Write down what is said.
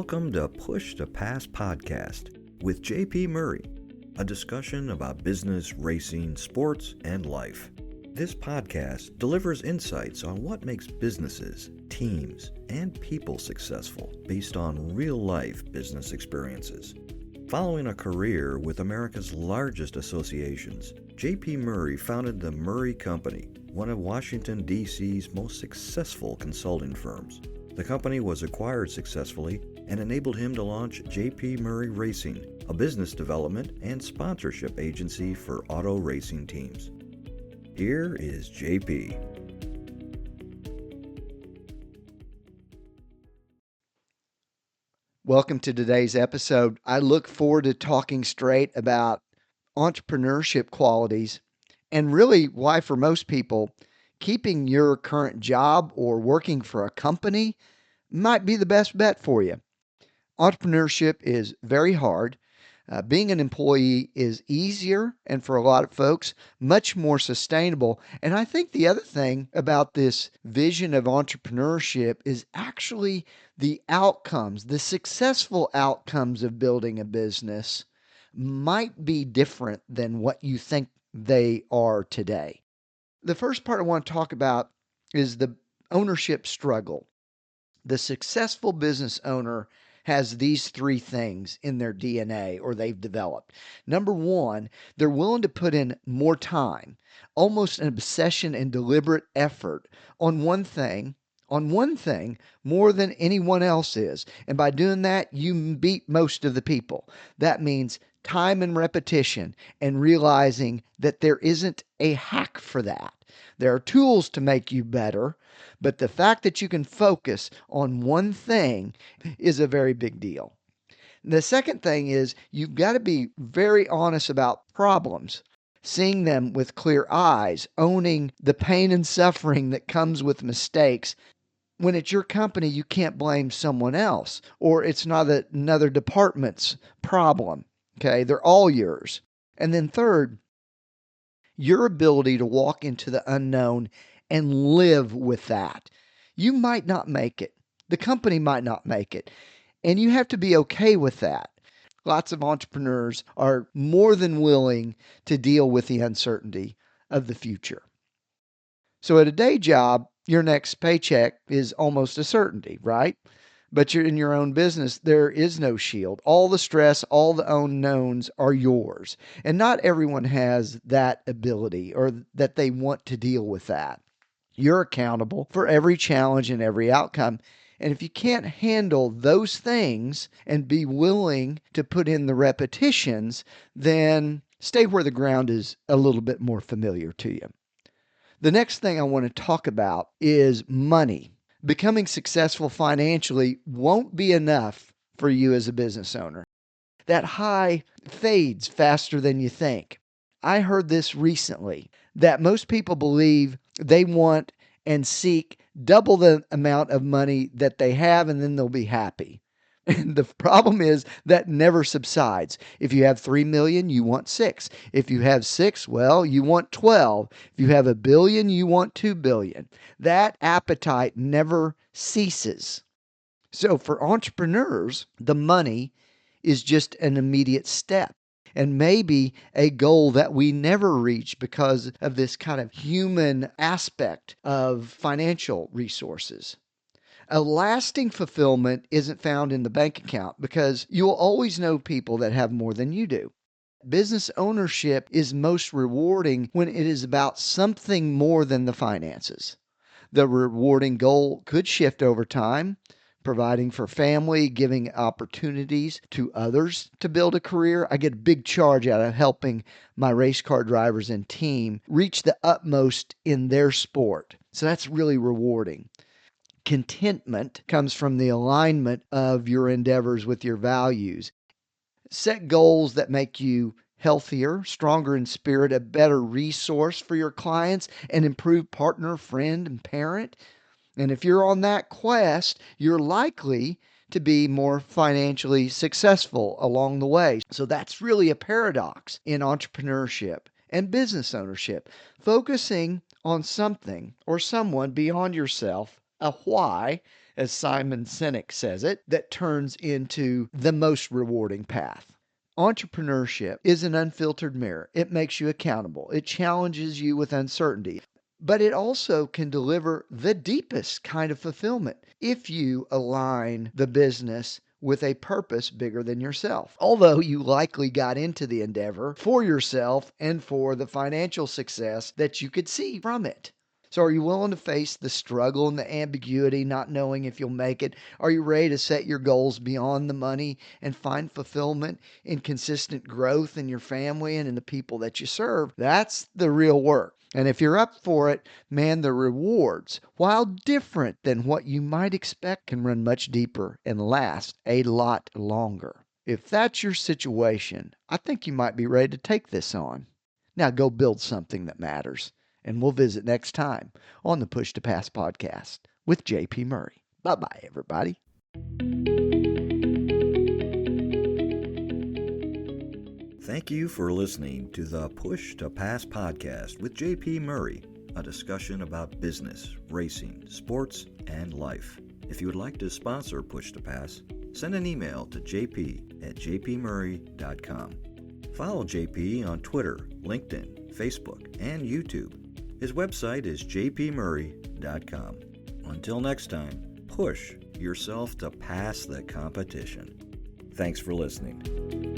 Welcome to Push to Pass podcast with JP Murray, a discussion about business, racing, sports, and life. This podcast delivers insights on what makes businesses, teams, and people successful based on real-life business experiences. Following a career with America's largest associations, JP Murray founded the Murray Company, one of Washington, D.C.'s most successful consulting firms. The company was acquired successfully and enabled him to launch JP Murray Racing, a business development and sponsorship agency for auto racing teams. Here is JP. Welcome to today's episode. I look forward to talking straight about entrepreneurship qualities and really why, for most people, keeping your current job or working for a company might be the best bet for you. Entrepreneurship is very hard. Being an employee is easier, and for a lot of folks, much more sustainable. And I think the other thing about this vision of entrepreneurship is actually the outcomes, the successful outcomes of building a business might be different than what you think they are today. The first part I want to talk about is the ownership struggle. The successful business owner has these three things in their DNA or they've developed. Number one, they're willing to put in more time, almost an obsession and deliberate effort on one thing more than anyone else is. And by doing that, you beat most of the people. That means time and repetition and realizing that there isn't a hack for that. There are tools to make you better, but the fact that you can focus on one thing is a very big deal. The second thing is you've got to be very honest about problems, seeing them with clear eyes, owning the pain and suffering that comes with mistakes. When it's your company, you can't blame someone else, or it's not another department's problem. Okay, they're all yours. And then third, your ability to walk into the unknown and live with that. You might not make it. The company might not make it. And you have to be okay with that. Lots of entrepreneurs are more than willing to deal with the uncertainty of the future. So at a day job, your next paycheck is almost a certainty, right? But you're in your own business, there is no shield. All the stress, all the unknowns are yours. And not everyone has that ability or that they want to deal with that. You're accountable for every challenge and every outcome. And if you can't handle those things and be willing to put in the repetitions, then stay where the ground is a little bit more familiar to you. The next thing I want to talk about is money. Becoming successful financially won't be enough for you as a business owner. That high fades faster than you think. I heard this recently that most people believe they want and seek double the amount of money that they have and then they'll be happy. And the problem is that never subsides. If you have 3 million, you want 6. If you have 6, well, you want 12. If you have $1 billion, you want 2 billion. That appetite never ceases. So for entrepreneurs, the money is just an immediate step and maybe a goal that we never reach because of this kind of human aspect of financial resources. A lasting fulfillment isn't found in the bank account because you'll always know people that have more than you do. Business ownership is most rewarding when it is about something more than the finances. The rewarding goal could shift over time, providing for family, giving opportunities to others to build a career. I get a big charge out of helping my race car drivers and team reach the utmost in their sport. So that's really rewarding. Contentment comes from the alignment of your endeavors with your values. Set goals that make you healthier, stronger in spirit, a better resource for your clients, an improved partner, friend, and parent. And if you're on that quest, you're likely to be more financially successful along the way. So that's really a paradox in entrepreneurship and business ownership. Focusing on something or someone beyond yourself, a why, as Simon Sinek says it, that turns into the most rewarding path. Entrepreneurship is an unfiltered mirror. It makes you accountable. It challenges you with uncertainty. But it also can deliver the deepest kind of fulfillment if you align the business with a purpose bigger than yourself. Although you likely got into the endeavor for yourself and for the financial success that you could see from it. So are you willing to face the struggle and the ambiguity, not knowing if you'll make it? Are you ready to set your goals beyond the money and find fulfillment in consistent growth in your family and in the people that you serve? That's the real work. And if you're up for it, man, the rewards, while different than what you might expect, can run much deeper and last a lot longer. If that's your situation, I think you might be ready to take this on. Now go build something that matters. And we'll visit next time on the Push to Pass podcast with JP Murray. Bye-bye, everybody. Thank you for listening to the Push to Pass podcast with JP Murray, a discussion about business, racing, sports, and life. If you would like to sponsor Push to Pass, send an email to jp@jpmurray.com. Follow JP on Twitter, LinkedIn, Facebook, and YouTube. His website is jpmurray.com. Until next time, push yourself to pass the competition. Thanks for listening.